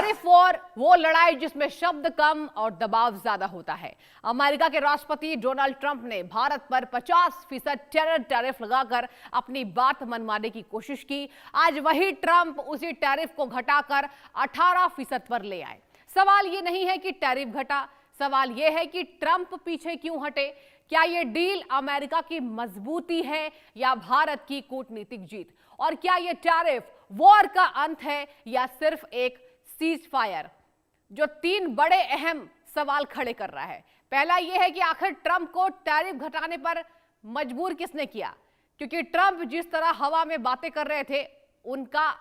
Tariff war वो लड़ाई जिसमें शब्द कम और दबाव ज्यादा होता है। अमेरिका के राष्ट्रपति डोनाल्ड ट्रंप ने भारत पर 50% टेरर टैरिफ लगाकर अपनी बात मनवाने की कोशिश की। आज वही ट्रंप उसी टैरिफ को घटाकर 18% पर ले आए। सवाल ये नहीं है कि टैरिफ घटा, सवाल यह है कि ट्रंप पीछे क्यों हटे। क्या यह डील अमेरिका की मजबूती है या भारत की कूटनीतिक जीत? और क्या यह टैरिफ वॉर का अंत है या सिर्फ एक सीज फायर, जो 3 बड़े अहम सवाल खड़े कर रहा है। पहला यह है कि आखिर ट्रंप को टैरिफ घटाने पर मजबूर किसने किया, क्योंकि ट्रंप जिस तरह हवा में बातें कर रहे थे उनका,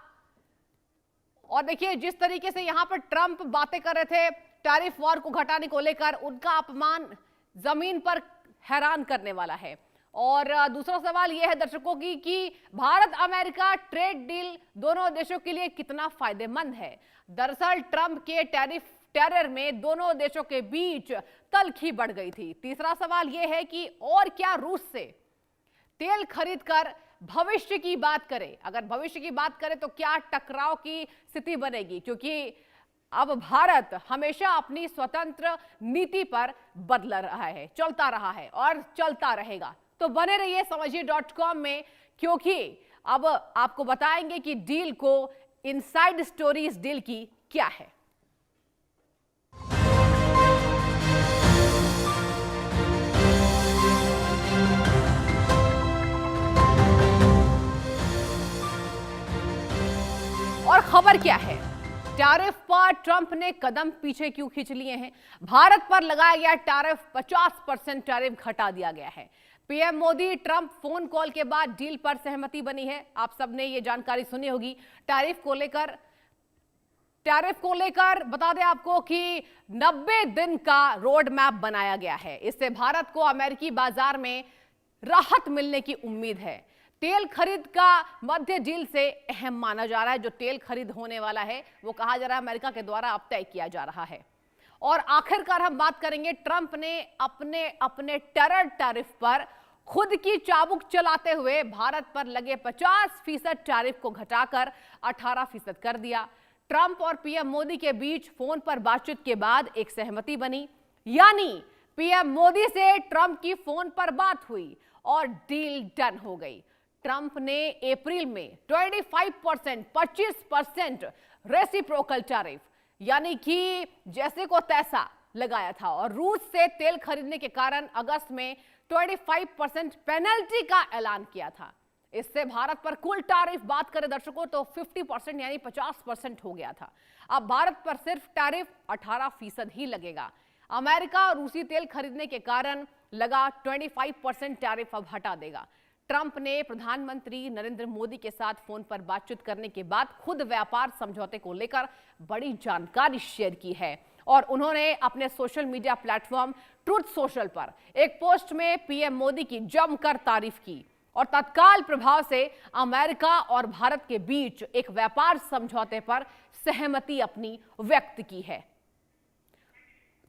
और देखिए जिस तरीके से यहां पर ट्रंप बातें कर रहे थे टैरिफ वॉर को घटाने को लेकर, उनका अपमान जमीन पर हैरान करने वाला है। और दूसरा सवाल यह है दर्शकों की कि भारत अमेरिका ट्रेड डील दोनों देशों के लिए कितना फायदेमंद है। दरअसल ट्रंप के टेरर में दोनों देशों के बीच तलखी बढ़ गई थी। तीसरा सवाल यह है कि और क्या रूस से तेल खरीदकर भविष्य की बात करें, अगर भविष्य की बात करें तो क्या टकराव की स्थिति बनेगी, क्योंकि अब भारत हमेशा अपनी स्वतंत्र नीति पर बदल रहा है, चलता रहा है और चलता रहेगा। तो बने रहिए समझिए.com में, क्योंकि अब आपको बताएंगे कि डील को इनसाइड स्टोरी इस डील की क्या है। और खबर क्या है, टैरिफ पर ट्रंप ने कदम पीछे क्यों खींच लिए हैं? भारत पर लगाया गया टैरिफ 50% टैरिफ घटा दिया गया है। PM Modi Trump phone call के बाद डील पर सहमति बनी है। आप सबने ये जानकारी सुनी होगी। टैरिफ को लेकर बता दें आपको कि 90 दिन का रोड मैप बनाया गया है। इससे भारत को अमेरिकी बाजार में राहत मिलने की उम्मीद है। तेल खरीद का मध्य डील से अहम माना जा रहा है। जो तेल खरीद होने वाला है वो कहा जा रहा है अमेरिका के द्वारा अब तय किया जा रहा है। और आखिरकार हम बात करेंगे, ट्रंप ने अपने टेरर टैरिफ पर खुद की चाबुक चलाते हुए भारत पर लगे 50% टैरिफ को घटाकर 18% कर दिया। ट्रंप और पीएम मोदी के बीच फोन पर बातचीत के बाद एक सहमति बनी, यानी पीएम मोदी से ट्रंप की फोन पर बात हुई और डील डन हो गई। ट्रंप ने अप्रैल में 25% रेसिप्रोकल टैरिफ, यानी कि जैसे को तैसा लगाया था, और रूस से तेल खरीदने के कारण अगस्त में 25% पेनल्टी का ऐलान किया था। इससे भारत पर कुल टैरिफ बात करें दर्शकों तो 50% यानी 50% हो गया था। अब भारत पर सिर्फ टैरिफ 18% ही लगेगा। अमेरिका रूसी तेल खरीदने के कारण लगा 25% टैरिफ अब हटा देगा। ट्रंप ने प्रधानमंत्री नरेंद्र मोदी के साथ फोन पर बातचीत करने के बाद खुद व्यापार समझौते को लेकर बड़ी जानकारी शेयर की है, और उन्होंने अपने social media platform truth social पर एक पोस्ट में पीएम मोदी की जमकर तारीफ की और तत्काल प्रभाव से अमेरिका और भारत के बीच एक व्यापार समझौते पर सहमति अपनी व्यक्त की है।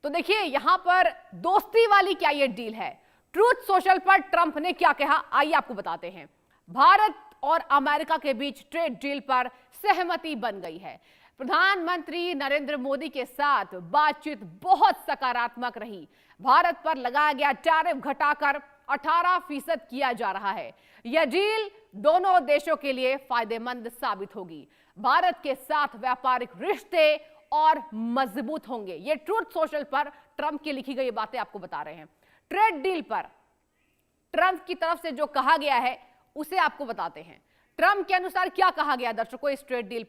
तो देखिए यहां पर दोस्ती वाली क्या ये डील है। ट्रूथ सोशल पर ट्रंप ने क्या कहा, आइए आपको बताते हैं। भारत और अमेरिका के बीच ट्रेड डील पर सहमति बन गई है। प्रधानमंत्री नरेंद्र मोदी के साथ बातचीत बहुत सकारात्मक रही। भारत पर लगाया गया टैरिफ घटाकर 18% किया जा रहा है। यह डील दोनों देशों के लिए फायदेमंद साबित होगी। भारत के साथ व्यापारिक रिश्ते और मजबूत होंगे। ये ट्रूथ सोशल पर ट्रंप की लिखी गई बातें आपको बता रहे हैं। ट्रेड डील पर ट्रंप की तरफ से जो कहा गया है उसे आपको बताते हैं। ट्रंप के अनुसार क्या कहा गया दर्शकों इस ट्रेड डील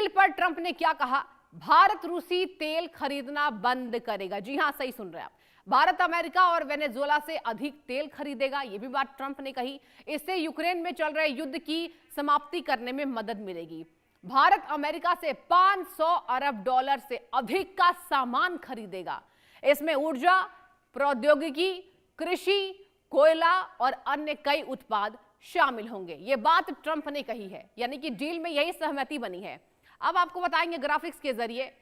पर ट्रंप ने क्या कहा, भारत रूसी तेल खरीदना बंद करेगा। जी हां, सही सुन रहे हैं आप। भारत अमेरिका और वेनेजुएला से अधिक तेल खरीदेगा, यह भी बात ट्रंप ने कही। इससे यूक्रेन में चल रहे युद्ध की समाप्ति करने में मदद मिलेगी। भारत अमेरिका से $500 अरब से अधिक का सामान खरीदेगा। इसमें ऊर्जा, प्रौद्योगिकी, कृषि, कोयला और अन्य कई उत्पाद शामिल होंगे। यह बात ट्रंप ने कही है, यानी कि डील में यही सहमति बनी है। अब आपको बताएंगे ग्राफिक्स के जरिए,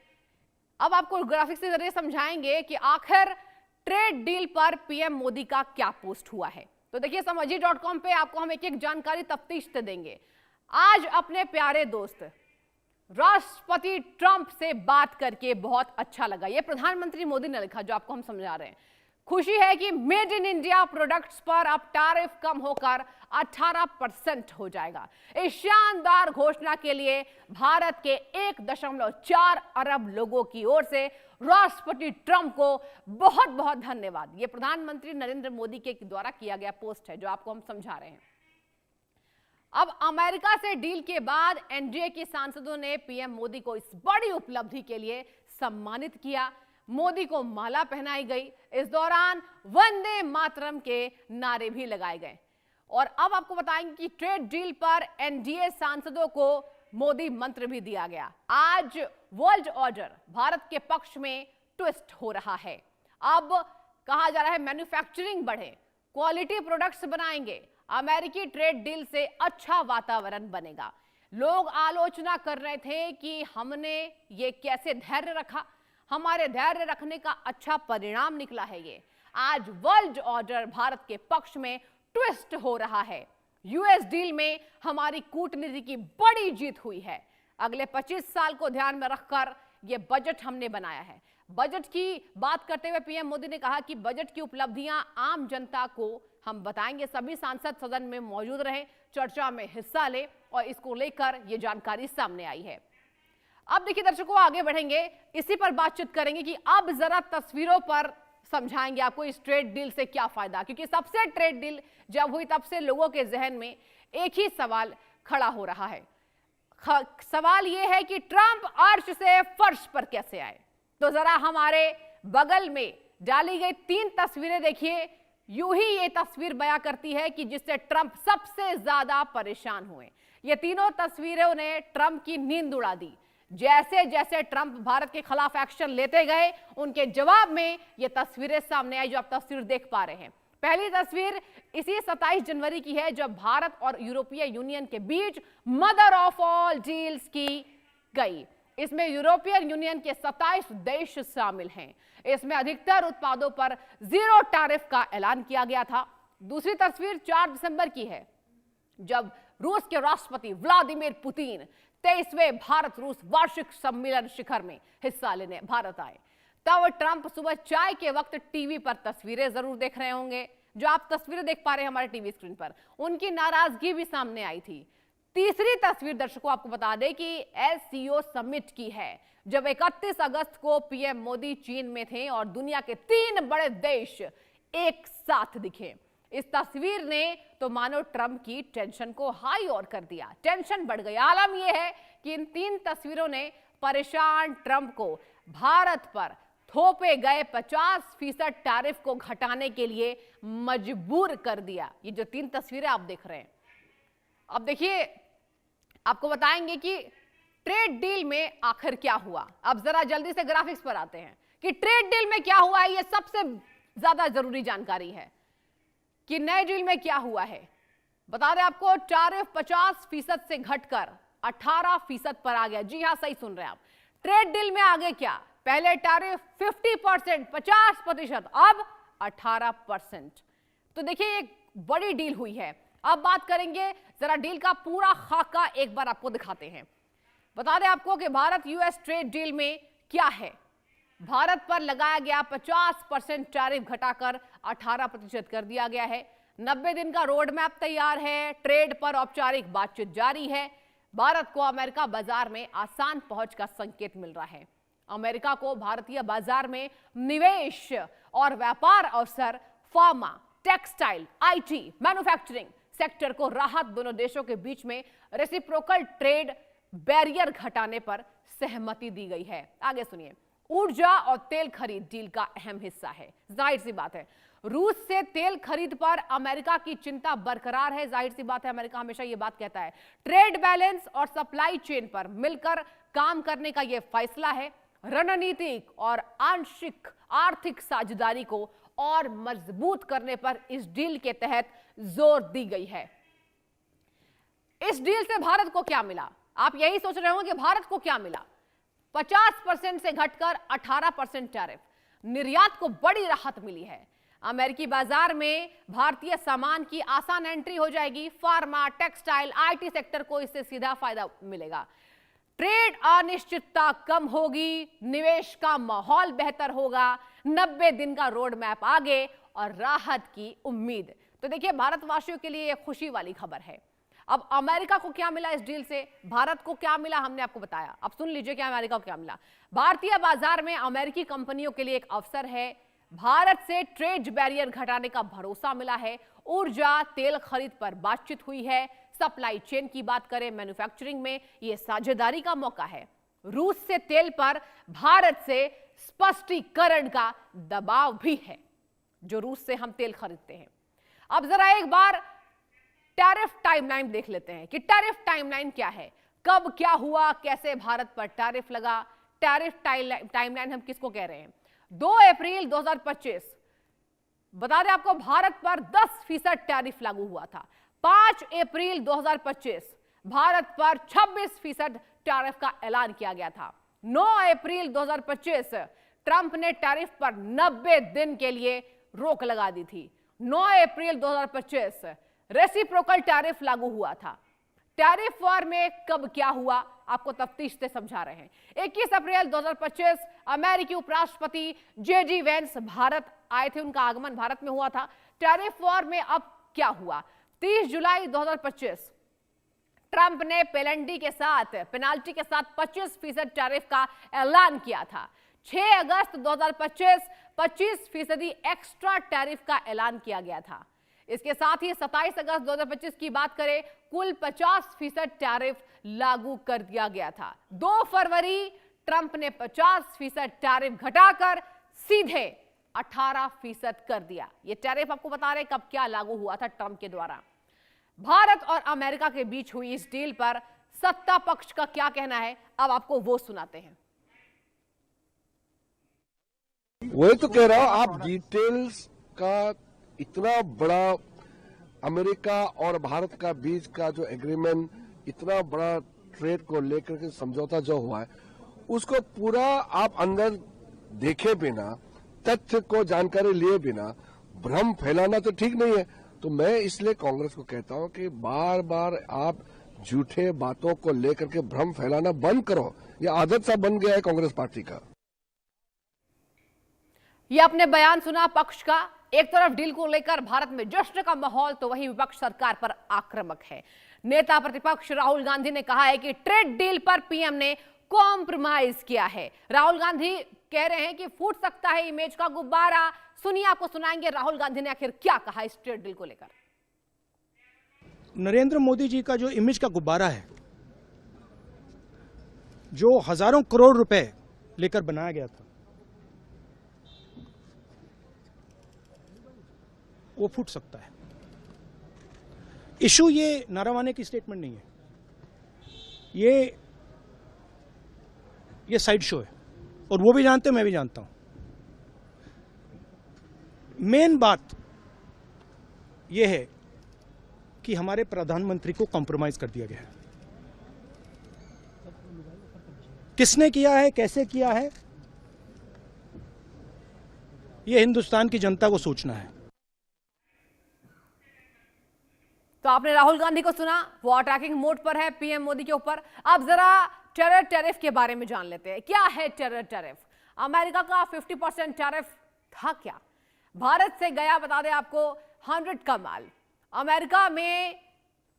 समझाएंगे कि आखिर ट्रेड डील पर पीएम मोदी का क्या पोस्ट हुआ है। तो देखिए समझिए.com पे आपको हम एक एक जानकारी तफ्तीश से देंगे। आज अपने प्यारे दोस्त राष्ट्रपति ट्रंप से बात करके बहुत अच्छा लगा। ये प्रधानमंत्री मोदी ने लिखा, जो आपको हम समझा रहे हैं। खुशी है कि मेड इन इंडिया प्रोडक्ट्स पर अब टैरिफ कम होकर 18% हो जाएगा। इस शानदार घोषणा के लिए भारत के 1.4 अरब लोगों की ओर से राष्ट्रपति ट्रंप को बहुत बहुत धन्यवाद। ये प्रधानमंत्री नरेंद्र मोदी के द्वारा किया गया पोस्ट है, जो आपको हम समझा रहे हैं। अब अमेरिका से डील के बाद एनडीए के सांसदों ने पीएम मोदी को इस बड़ी उपलब्धि के लिए सम्मानित किया। मोदी को माला पहनाई गई। इस दौरान वंदे मातरम के नारे भी लगाए गए। और अब आपको बताएंगे कि ट्रेड डील पर एनडीए सांसदों को मोदी मंत्र भी दिया गया। आज वर्ल्ड ऑर्डर भारत के पक्ष में ट्विस्ट हो रहा है। अब कहा जा रहा है मैन्युफैक्चरिंग बढ़े, क्वालिटी प्रोडक्ट्स बनाएंगे, अमेरिकी ट्रेड डील से अच्छा वातावरण बनेगा। लोग आलोचना कर रहे थे कि हमने ये कैसे धैर्य रखा, हमारे धैर्य रखने का अच्छा परिणाम निकला है। ये आज वर्ल्ड ऑर्डर भारत के पक्ष में ट्विस्ट हो रहा है। यूएस डील में हमारी कूटनीति की बड़ी जीत हुई है। अगले 25 साल को ध्यान में रखकर ये बजट हमने बनाया है। बजट की बात करते हुए पीएम मोदी ने कहा कि बजट की उपलब्धियां आम जनता को हम बताएंगे। सभी सांसद सदन में मौजूद रहे, चर्चा में हिस्सा ले, और इसको लेकर ये जानकारी सामने आई है। अब देखिए दर्शकों, आगे बढ़ेंगे, इसी पर बातचीत करेंगे कि अब जरा तस्वीरों पर समझाएंगे आपको इस ट्रेड डील से क्या फायदा। क्योंकि सबसे ट्रेड डील जब हुई तब से लोगों के जहन में एक ही सवाल खड़ा हो रहा है। सवाल यह है कि ट्रंप अर्श से फर्श पर कैसे आए। तो जरा हमारे बगल में डाली गई 3 तस्वीरें देखिए। यूं ही ये तस्वीर बयां करती है कि जिससे ट्रंप सबसे ज्यादा परेशान हुए। ये तीनों तस्वीरों ने ट्रंप की नींद उड़ा दी। जैसे जैसे ट्रंप भारत के खिलाफ एक्शन लेते गए, उनके जवाब में ये तस्वीरें सामने आई, जो आप तस्वीर देख पा रहे हैं। पहली तस्वीर इसी 27 जनवरी की है, जब भारत और यूरोपीय यूनियन के बीच मदर ऑफ ऑल डील्स की गई। इसमें यूरोपियन यूनियन के 27 देश शामिल हैं। इसमें अधिकतर उत्पादों पर 0 टैरिफ का ऐलान किया गया था। दूसरी तस्वीर 4 दिसंबर की है, जब रूस के राष्ट्रपति व्लादिमीर पुतिन 23वें भारत रूस वार्षिक सम्मेलन शिखर में हिस्सा लेने भारत आए। तब ट्रंप सुबह चाय के वक्त टीवी पर तस्वीरें जरूर देख रहे होंगे, जो आप तस्वीरें देख पा रहे हैं हमारे टीवी स्क्रीन पर। उनकी नाराजगी भी सामने आई थी। तीसरी तस्वीर दर्शकों आपको बता दें कि एससीओ समिट की है, जब 31 अगस्त को पीएम मोदी चीन में थे और दुनिया के 3 बड़े देश एक साथ दिखे। इस तस्वीर ने तो मानो ट्रंप की टेंशन को हाई और कर दिया। टेंशन बढ़ गई। आलम यह है कि इन 3 तस्वीरों ने परेशान ट्रंप को भारत पर थोपे गए 50% टैरिफ को घटाने के लिए मजबूर कर दिया। ये जो 3 तस्वीरें आप देख रहे हैं, अब देखिए आपको बताएंगे कि ट्रेड डील में आखिर क्या हुआ। अब जरा जल्दी से ग्राफिक्स पर आते हैं कि ट्रेड डील में क्या हुआ है। ये सबसे ज्यादा जरूरी जानकारी है कि नए डील में क्या हुआ है। बता दें आपको, टैरिफ 50% से घटकर 18% पर आ गया। जी हां, सही सुन रहे हैं आप। ट्रेड डील में आगे क्या, पहले टैरिफ 50%, 50%, अब 18%। तो देखिए एक बड़ी डील हुई है। अब बात करेंगे, जरा डील का पूरा खाका एक बार आपको दिखाते हैं। बता दें आपको कि भारत यूएस ट्रेड डील में क्या है। भारत पर लगाया गया 50% टैरिफ घटाकर 18% कर दिया गया है। 90 दिन का रोड मैप तैयार है। ट्रेड पर औपचारिक बातचीत जारी है। भारत को अमेरिका बाजार में आसान पहुंच का संकेत मिल रहा है। अमेरिका को भारतीय बाजार में निवेश और व्यापार अवसर, pharma, textile, IT, manufacturing sector को राहत, दोनों देशों के बीच में रेसिप्रोकल ट्रेड बैरियर घटाने पर सहमति दी गई है। आगे सुनिए, ऊर्जा और तेल खरीद डील का अहम हिस्सा है। जाहिर सी बात है, रूस से तेल खरीद पर अमेरिका की चिंता बरकरार है। जाहिर सी बात है, अमेरिका हमेशा ये बात कहता है। ट्रेड बैलेंस और सप्लाई चेन पर मिलकर काम करने का यह फैसला है। रणनीतिक और आंशिक आर्थिक साझेदारी को और मजबूत करने पर इस डील के तहत जोर दी गई है। इस डील से भारत को क्या मिला? आप यही सोच रहे होंगे कि भारत को क्या मिला। 50% से घटकर 18% टैरिफ, निर्यात को बड़ी राहत मिली है। अमेरिकी बाजार में भारतीय सामान की आसान एंट्री हो जाएगी। फार्मा, टेक्सटाइल, आईटी सेक्टर को इससे सीधा फायदा मिलेगा। ट्रेड अनिश्चितता कम होगी, निवेश का माहौल बेहतर होगा, 90 दिन का रोड मैप आगे और राहत की उम्मीद। तो देखिए, भारतवासियों के लिए यह खुशी वाली खबर है। अब अमेरिका को क्या मिला इस डील से, भारत को क्या मिला, हमने आपको बताया। अब सुन लीजिए क्या अमेरिका को क्या मिला। भारतीय बाजार में अमेरिकी कंपनियों के लिए एक अवसर है। भारत से ट्रेड बैरियर घटाने का भरोसा मिला है। ऊर्जा, तेल खरीद पर बातचीत हुई है। सप्लाई चेन की बात करें, मैन्युफैक्चरिंग में यह साझेदारी का मौका है। रूस से तेल पर भारत से स्पष्टीकरण का दबाव भी है, जो रूस से हम तेल खरीदते हैं। अब जरा एक बार टैरिफ टाइमलाइन देख लेते हैं कि टैरिफ टाइमलाइन क्या है, कब क्या हुआ, कैसे भारत पर टैरिफ लगा। टैरिफ टाइमलाइन हम किसको कह रहे हैं? 2 अप्रैल 2025 बता दें आपको, भारत पर 10% टैरिफ लागू हुआ था। 5 अप्रैल 2025 भारत पर 26% टैरिफ का ऐलान किया गया था। 9 अप्रैल 2025 ट्रंप ने टैरिफ पर 90 दिन के लिए रोक लगा दी थी। 9 अप्रैल 2025 रेसिप्रोकल टैरिफ लागू हुआ था। टैरिफ वॉर में कब क्या हुआ, आपको तफ्तीश से समझा रहे हैं। 21 अप्रैल 2025 अमेरिकी उपराष्ट्रपति जेडी वेंस भारत आए थे, उनका आगमन भारत में हुआ था। टैरिफ वॉर में अब क्या हुआ? 30 जुलाई 2025 ट्रंप ने पेनल्टी के साथ 25% टैरिफ का ऐलान किया था। 6 अगस्त 2025 25% एक्स्ट्रा टैरिफ का ऐलान किया गया था। इसके साथ ही 27 अगस्त 2025 की बात करें, कुल 50% टैरिफ लागू कर दिया गया था। 2 फरवरी ट्रंप ने 50% टैरिफ घटाकर सीधे 18% कर दिया। ये टैरिफ आपको बता रहे कब क्या लागू हुआ था ट्रंप के द्वारा। भारत और अमेरिका के बीच हुई इस डील पर सत्ता पक्ष का क्या कहना है, अब आपको वो सुनाते हैं। वही तो कह रहा हूं, आप डिटेल्स का इतना बड़ा अमेरिका और भारत का बीच का जो एग्रीमेंट, इतना बड़ा ट्रेड को लेकर के समझौता जो हुआ है, उसको पूरा आप अंदर देखे बिना, तथ्य को जानकारी लिए बिना भ्रम फैलाना तो ठीक नहीं है। तो मैं इसलिए कांग्रेस को कहता हूं कि बार बार आप झूठे बातों को लेकर के भ्रम फैलाना बंद करो। ये आदत सा बन गया है कांग्रेस पार्टी का। ये आपने बयान सुना पक्ष का। एक तरफ डील को लेकर भारत में जश्न का माहौल, तो वहीं विपक्ष सरकार पर आक्रामक है। नेता प्रतिपक्ष राहुल गांधी ने कहा है कि ट्रेड डील पर पीएम ने कॉम्प्रोमाइज किया है। राहुल गांधी कह रहे हैं कि फूट सकता है इमेज का गुब्बारा। सुनिए, आपको सुनाएंगे राहुल गांधी ने आखिर क्या कहा इस ट्रेड डील को लेकर। नरेंद्र मोदी जी का जो इमेज का गुब्बारा है, जो हजारों करोड़ रुपए लेकर बनाया गया था, वो फूट सकता है। इशू ये नारावाने की स्टेटमेंट नहीं है, ये साइड शो है, और वो भी जानते हैं, मैं भी जानता हूं। मेन बात यह है कि हमारे प्रधानमंत्री को कॉम्प्रोमाइज कर दिया गया है। किसने किया है, कैसे किया है, यह हिंदुस्तान की जनता को सोचना है। तो आपने राहुल गांधी को सुना, वो अटैकिंग मोड पर है पीएम मोदी के ऊपर। अब जरा टेरर टैरिफ के बारे में जान लेते हैं। क्या है टेरर टैरिफ? अमेरिका का 50% टैरिफ था क्या? भारत से गया, बता दें आपको, 100 का माल अमेरिका में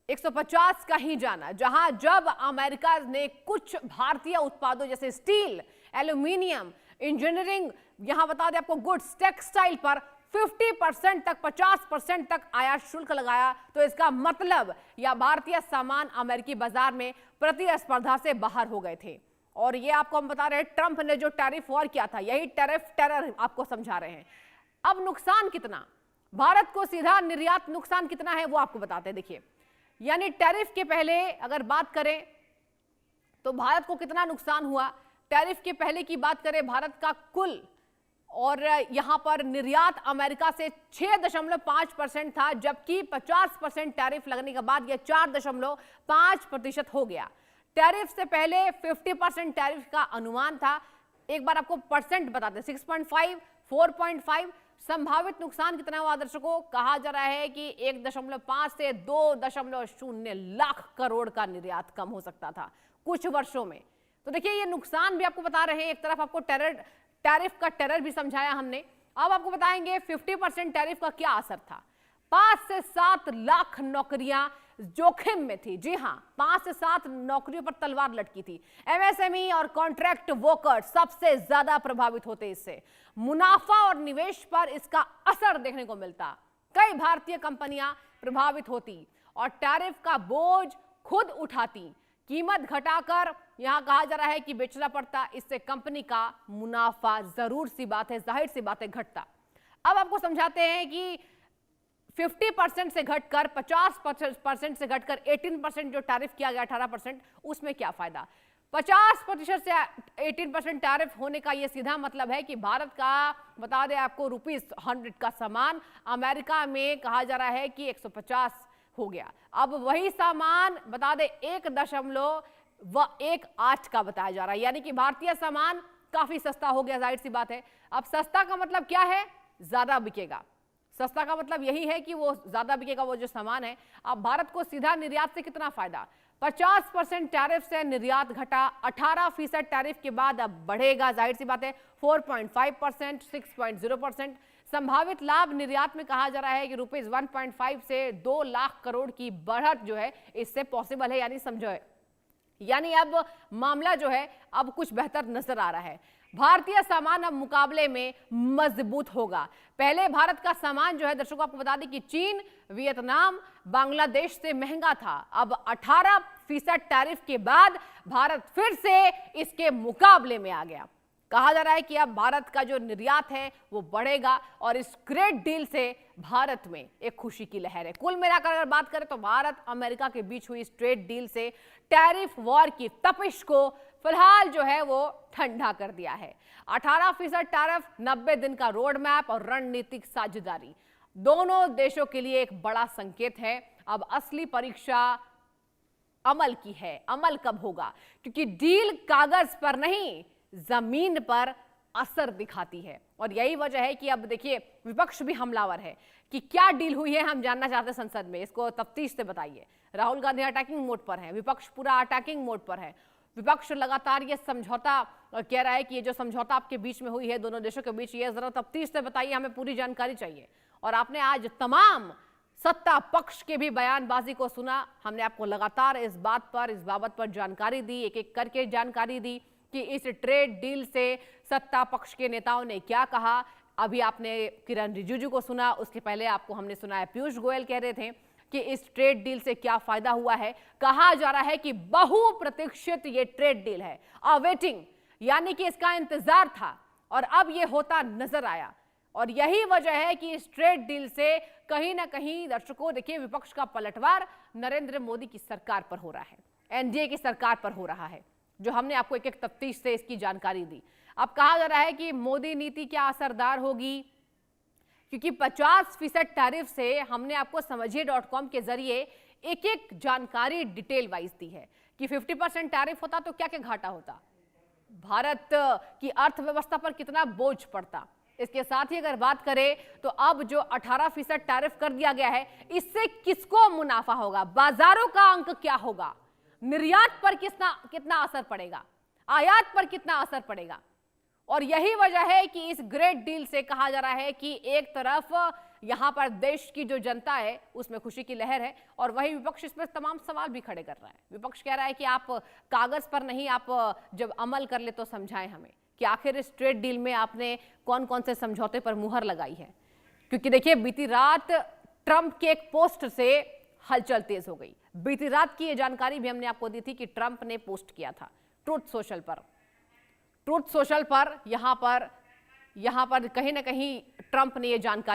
150 का ही जाना, जहां जब अमेरिका ने कुछ भारतीय उत्पादों जैसे स्टील, एल्यूमिनियम, इंजीनियरिंग, यहां बता दें आपको गुड्स, टेक्सटाइल पर 50% तक, 50% तक आयात शुल्क लगाया, तो इसका मतलब या भारतीय सामान अमेरिकी बाजार में प्रतिस्पर्धा से बाहर हो गए थे। और ये आपको हम बता रहे हैं, ट्रंप ने जो टैरिफ वॉर किया था, यही टैरिफ टेरर आपको समझा रहे हैं। अब नुकसान कितना, भारत को सीधा निर्यात नुकसान कितना है, वो आपको बताते हैं। देखिए, यानी टैरिफ के पहले अगर बात करें तो भारत को कितना नुकसान हुआ। टैरिफ के पहले की बात करें, भारत का कुल, और यहां पर निर्यात अमेरिका से 6.5% था, जबकि 50% टैरिफ लगने के बाद यह 4.5% हो गया। टैरिफ से पहले 50% टैरिफ का अनुमान था। एक बार आपको परसेंट बताते हैं, 6.5, 4.5। संभावित नुकसान कितना हुआ दर्शकों? कहा जा रहा है कि 1.5 से 2.0 लाख करोड़ का निर्यात कम हो सकता था। कुछ वर्षों में। तो देखिए ये नुकसान भी आपको बता रहे हैं। एक तरफ आपको टैरिफ का टेरर भी समझाया हमने, अब आपको बताएंगे 50% टैरिफ का क्या असर था। 5 से 7 लाख नौकरियां जोखिम में थी। जी हां, 5 से 7 नौकरियों पर तलवार लटकी थी। एमएसएमई और कॉन्ट्रैक्ट वर्कर्स सबसे ज्यादा प्रभावित होते इससे। मुनाफा और निवेश पर इसका असर देखने को मिलता। कई भारतीय कंपनियां प्रभावित होती और टैरिफ का बोझ खुद उठाती। कीमत घटाकर यहां कहा जा रहा है कि बेचना पड़ता। इससे कंपनी का मुनाफा जरूर सी बात है, जाहिर सी बात है, घटता। अब आपको समझाते हैं कि 50% से घटकर 50% से घटकर 18% जो टैरिफ किया गया 18%, उसमें क्या फायदा। 50% से 18% टैरिफ होने का यह सीधा मतलब है कि भारत का, बता दें आपको, ₹100 का सामान अमेरिका में कहा जा रहा है कि 150 हो गया। अब वही सामान बता दें 1.18 का बताया जा रहा है, यानी कि भारतीय सामान काफी सस्ता हो गया। जाहिर सी बात है, अब सस्ता का मतलब क्या है, ज्यादा बिकेगा। सस्ता का मतलब यही है कि वो ज्यादा बिकेगा वो जो सामान है। अब भारत को सीधा निर्यात से कितना फायदा, 50% टैरिफ से निर्यात घटा, 18% टैरिफ के बाद अब बढ़ेगा। जाहिर सी बात है 4.5%, 6.0%। संभावित लाभ निर्यात में कहा जा रहा है कि ₹1.5 से 2 लाख करोड़ की बढ़त जो है इससे पॉसिबल है। यानी समझो, यानी अब मामला जो है अब कुछ बेहतर नजर आ रहा है। भारतीय सामान अब मुकाबले में मजबूत होगा। पहले भारत का सामान जो है, दर्शकों आपको बता दें कि चीन, वियतनाम, बांग्लादेश से महंगा था। अब 18% टैरिफ के बाद भारत फिर से इसके मुकाबले में आ गया। कहा जा रहा है कि अब भारत का जो निर्यात है वो बढ़ेगा और इस ग्रेट डील से भारत में एक खुशी की लहर है। कुल मिलाकर अगर बात करें तो भारत अमेरिका के बीच हुई इस ट्रेड डील से टैरिफ वॉर की तपिश को फिलहाल जो है वो ठंडा कर दिया है। 18% टैरिफ, 90 दिन का रोड मैप और रणनीतिक साझेदारी दोनों देशों के लिए एक बड़ा संकेत है। अब असली परीक्षा अमल की है। अमल कब होगा, क्योंकि डील कागज पर नहीं, जमीन पर असर दिखाती है। और यही वजह है कि अब देखिए विपक्ष भी हमलावर है कि क्या डील हुई है, हम जानना चाहते हैं संसद में, इसको तफ्तीश से बताइए। राहुल गांधी अटैकिंग मोड पर है, विपक्ष पूरा अटैकिंग मोड पर है। विपक्ष लगातार ये समझौता कह रहा है कि ये जो समझौता आपके बीच में हुई है दोनों देशों के बीच, ये जरा तफ्तीश से बताइए, हमें पूरी जानकारी चाहिए। और आपने आज तमाम सत्ता पक्ष के भी बयानबाजी को सुना। हमने आपको लगातार इस बाबत पर जानकारी दी, एक एक करके जानकारी दी कि इस ट्रेड डील से सत्ता पक्ष के नेताओं ने क्या कहा। अभी आपने किरण रिजिजू को सुना, उसके पहले आपको हमने सुना है पीयूष गोयल कह रहे थे कि इस ट्रेड डील से क्या फायदा हुआ है। कहा जा रहा है कि बहुप्रतीक्षित ये ट्रेड डील है, अवेटिंग, यानी कि इसका इंतजार था और अब ये होता नजर आया। और यही वजह है कि इस ट्रेड डील से कहीं ना कहीं, दर्शकों देखिए, विपक्ष का पलटवार नरेंद्र मोदी की सरकार पर हो रहा है, एनडीए की सरकार पर हो रहा है, जो हमने आपको एक एक तफ्तीश से इसकी जानकारी दी। अब कहा जा रहा है कि मोदी नीति क्या असरदार होगी, क्योंकि 50% टैरिफ से हमने आपको समझिए.com के जरिए एक एक जानकारी डिटेल वाइज दी है कि 50% टैरिफ होता तो क्या क्या घाटा होता, भारत की अर्थव्यवस्था पर कितना बोझ पड़ता। इसके साथ ही अगर बात करें तो अब जो 18% टैरिफ कर दिया गया है, इससे किसको मुनाफा होगा, बाजारों का अंक क्या होगा, निर्यात पर कितना असर पड़ेगा, आयात पर कितना असर पड़ेगा। और यही वजह है कि इस ग्रेट डील से कहा जा रहा है कि एक तरफ यहां पर देश की जो जनता है उसमें खुशी की लहर है और वही विपक्ष इस पर तमाम सवाल भी खड़े कर रहा है। विपक्ष कह रहा है कि आप कागज पर नहीं, आप जब अमल कर ले तो समझाएं हमें कि आखिर इस ट्रेड डील में आपने कौन कौन से समझौते पर मुहर लगाई है। क्योंकि देखिए बीती रात ट्रंप के एक पोस्ट से हलचल तेज हो गई। बीती रात की ये जानकारी भी हमने आपको दी थी कि ट्रंप ने पोस्ट किया था ट्रूथ सोशल पर, यहां पर कहीं ना कहीं ट्रंप ने ये जानकारी